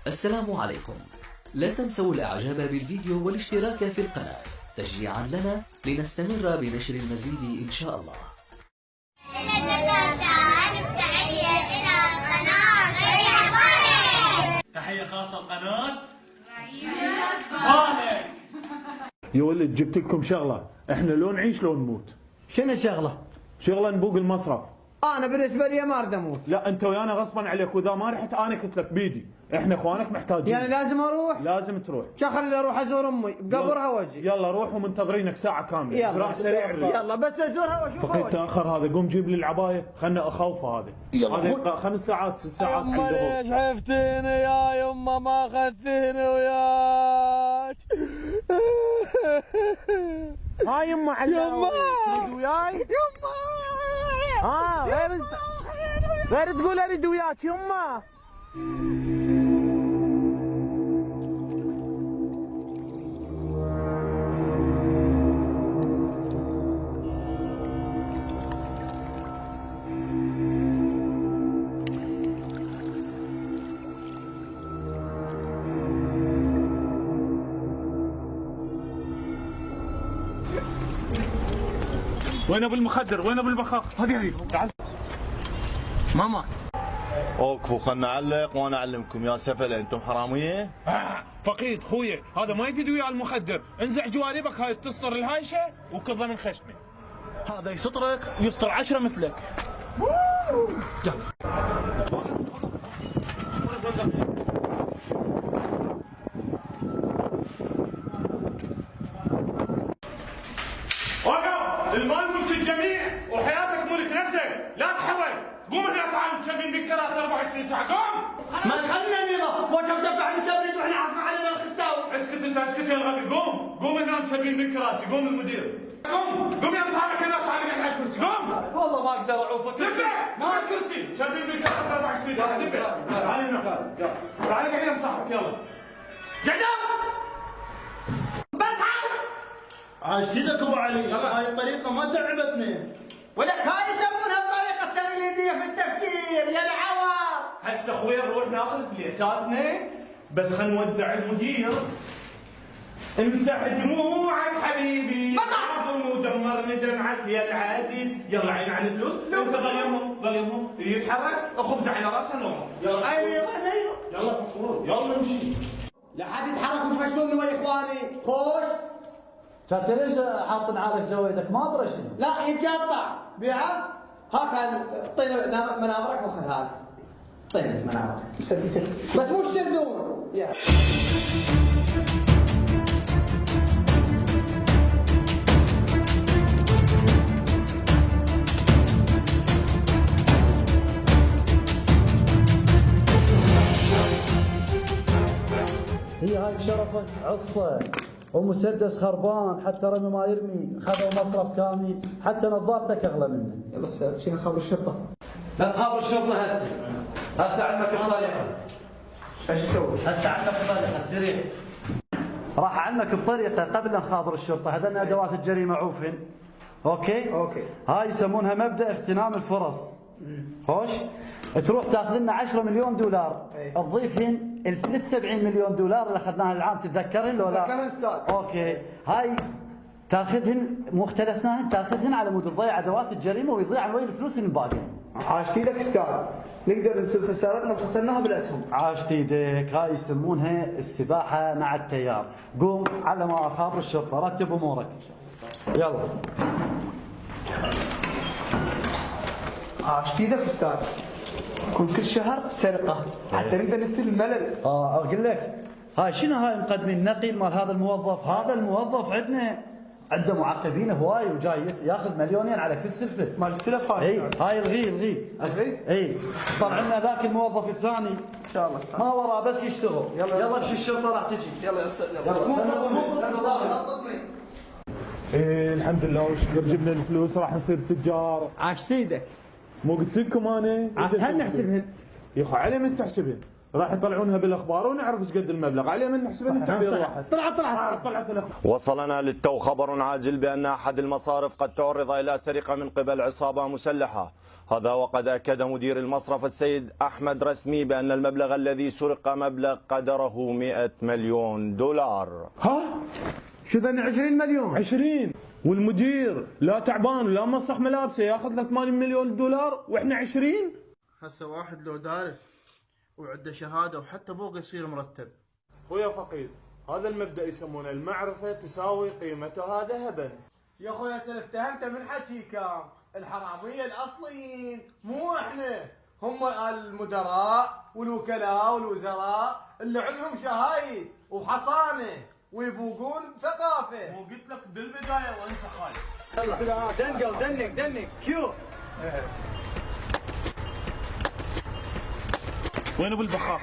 السلام عليكم. لا تنسوا الإعجاب بالفيديو والاشتراك في القناة تشجيعا لنا لنستمر بنشر المزيد إن شاء الله. تحية خاصة القناة. يا ولد جبت لكم شغلة، احنا لو نعيش لو نموت. شنو الشغلة؟ شغلة نبوق المصرف. انا بالنسبة لي ما اريد اموت. لا انت ويانا غصبا عليك، واذا ما رحت انا قلت لك بيدي، احنا اخوانك محتاجين. يعني لازم اروح؟ لازم تروح. خليني اروح ازور امي بقبرها واجي. يلا روح ومنتظرينك ساعة كاملة. يلا سريع يلا بس ازورها واشوفها. فقيت تاخر هذا، قوم جيب لي العباية، خلنا اخوفه هذه. هذه 5 ساعات 6 ساعات يما ليش عفتيني يا يما ما اخذتيني وياك؟ ها يما يما وياي؟ يما غير تقول اريد وياك يما. وين ابو المخدر؟ وين ابو البخاخ؟ هذه تعال. ما مات. اوقفوا خلنا نعلق وانا اعلمكم يا سفله انتم حراميه. فقيد خويا هذا ما يفيد ويا المخدر، انزع جواربك هاي تسطر الهايشه وكظه من خشمه. هذا يسطرك يسطر 10 مثلك. وقف! المال ملك الجميع وحياتك ملك نفسك، لا تحول. قوم هنا تعال نشغل بك تراس 24 ساعه. قوم! ما تخلينا نظام وجه مدبح الكبريت واحنا عصر علينا الخستاوي. اسكت انت، اسكت يا الغبي. قوم هنا نشغل بك كراسي. قوم المدير. قوم يا صاحبك هنا تعال قاعد على الكرسي. قوم! والله ما اقدر اعوفك. دفع! ما الكرسي، شغل بك تراس 24 ساعه. دفع! تعال هنا. تعال قاعد يا صاحبك. يلا. عاشتك ابو علي، هاي الطريقه ما تعبتني. ولك هاي يسمونها الطريقة التقليدية في التفكير يا العوار. هسه اخويا نروح ناخذ فليساتنا، بس خلينا نودع المدير. امسح دموعك حبيبي، ودمرني دمعك يا العزيز. يلا عين على الفلوس. انت ظل يمهم يتحرك خبز على راسه نوم. يلا ايوه يلا فخور، يلا نمشي. لا حد يتحرك وتفشلوني ويا اخواني. خوش. انت ليش حاطن عالك جويدك؟ ما ادري شنو. لا يتقطع بيعه. ها كان طين مناظرك وخذ هذا. طين مناظرك. بس مو الشردون. هي هاي شرفك عصه ومسدس خربان، حتى رمي ما يرمي، خذوا مصرف كامل، حتى نظارتك اغلى منه. يلا سعد شيل خبر الشرطة. لا تخابر الشرطه هسه عندك بطريقه. ايش يسوي؟ هسه عندك بطريقه سريع. راح عنك بطريقه قبل ان نخابر الشرطه، هذن ادوات الجريمه عوفن. اوكي؟ هاي يسمونها مبدا اغتنام الفرص. خوش؟ تروح تاخذ لنا 10 مليون دولار، تضيفهن الفلس 70 مليون دولار اللي اخذناها العام، تتذكرهن لو لا؟ تذكرهن استاذ. اوكي، هاي تاخذهن مو اختلسناهن، تاخذهن على مود تضيع ادوات الجريمه ويضيع وين الفلوس اللي باقيه. عاشت ايدك استاذ، نقدر نسد خسارتنا وخسرناها بالاسهم. عاشت ايدك، هاي يسمونها السباحه مع التيار. قوم على ما اخابر الشرطه، رتب امورك. يلا. عاشت ايدك استاذ. كل شهر سرقه حتى نقدر نقتل الملل. اقول لك هاي شنو هاي مقدمين نقل مال هذا الموظف. هذا الموظف عندنا عنده معقبين هواي وجاي ياخذ مليونين على كل سلفه مال السلف هاي. اي هاي الغي. اي طلع لنا ذاك الموظف الثاني ان شاء الله استاذ. ما وراه بس يشتغل. يلا امشي الشرطه راح تجي. يلا يا استاذ. بس مو ضبطني. ايه الحمد لله وشكر جبنا الفلوس راح نصير تجار. عاشت ايدك. مو قلت لكم انا؟ هل نحسبهن؟ يا اخو علي من تحسبهن؟ راح يطلعونها بالاخبار ونعرف ايش قد المبلغ. علي من نحسبهن التعبير واحد. طلعت الاخبار. وصلنا للتو خبر عاجل بان احد المصارف قد تعرض الى سرقه من قبل عصابه مسلحه، هذا وقد أكد مدير المصرف السيد أحمد رسمي بأن المبلغ الذي سرق مبلغ قدره 100 مليون دولار. ها؟ شو ذن 20 مليون؟ 20 والمدير لا تعبان ولا مسخ ملابسه ياخذ له 8 مليون دولار واحنا 20؟ هسه واحد لو دارس وعنده شهاده وحتى فوق يصير مرتب. خويا فقيد، هذا المبدأ يسمونه المعرفة تساوي قيمتها ذهبا. يا اخوي هسه افتهمت من حكيكم، الحرامية الأصليين مو احنا، هم المدراء والوكلاء والوزراء اللي عندهم شهايد وحصانة ويفوقون ثقافة. مو قلت لك بالبداية وانت خايف. دنقل دنك كيو. وين ابو البخاخ؟